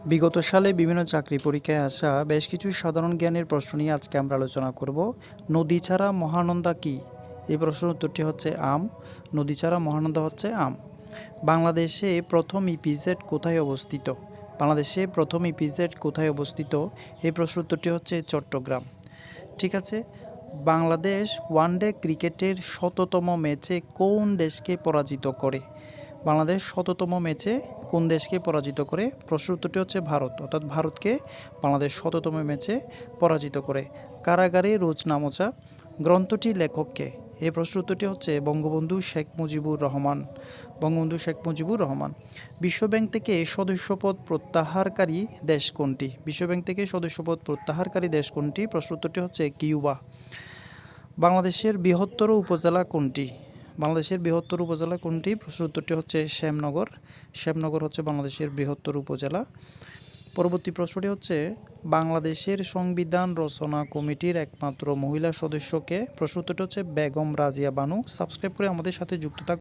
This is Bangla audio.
বিগত সালে বিভিন্ন চাকরি পরীক্ষায় আসা বেশ কিছু সাধারণ জ্ঞানের প্রশ্ন নিয়ে আজকে আমরা আলোচনা করব। নদী ছাড়া মহানন্দা কি? এই প্রশ্নের উত্তরটি হচ্ছে আম। নদী ছাড়া মহানন্দা হচ্ছে আম। বাংলাদেশে প্রথম ইপিজেড কোথায় অবস্থিত? বাংলাদেশে প্রথম ইপিজেড কোথায় অবস্থিত? এই প্রশ্নের উত্তরটি হচ্ছে চট্টগ্রাম। ঠিক আছে। বাংলাদেশ ওয়ানডে ক্রিকেটের শততম ম্যাচে কোন দেশকে পরাজিত করে? বাংলাদেশ শততম ম্যাচে কোন দেশকে পরাজিত করে? প্রশ্নের উত্তরটি হচ্ছে ভারত, অর্থাৎ ভারতকে বাংলাদেশ শততম ম্যাচে পরাজিত করে। কারাগারে রোজ নামচা গ্রন্থটির লেখককে? এই প্রশ্নের উত্তরটি হচ্ছে বঙ্গবন্ধু শেখ মুজিবুর রহমান। বঙ্গবন্ধু শেখ মুজিবুর রহমান। বিশ্বব্যাংক থেকে সদস্যপদ প্রত্যাহারকারী দেশ কোনটি? বিশ্বব্যাংক থেকে সদস্যপদ প্রত্যাহারকারী দেশ কোনটি? প্রশ্নের উত্তরটি হচ্ছে কিউবা। বাংলাদেশের বৃহত্তর উপজেলা কোনটি? বাংলাদেশের বৃহত্তর উপজেলা কোনটি? প্রশ্নের উত্তরটি হচ্ছে শ্যামনগর। শ্যামনগর হচ্ছে বাংলাদেশের বৃহত্তর উপজেলা। পরবর্তী প্রশ্নটি হচ্ছে বাংলাদেশের সংবিধান রচনা কমিটির একমাত্র মহিলা সদস্যকে? প্রশ্ন উত্তরটি হচ্ছে বেগম রাজিয়া বানু। সাবস্ক্রাইব করে আমাদের সাথে যুক্ত থাকুন।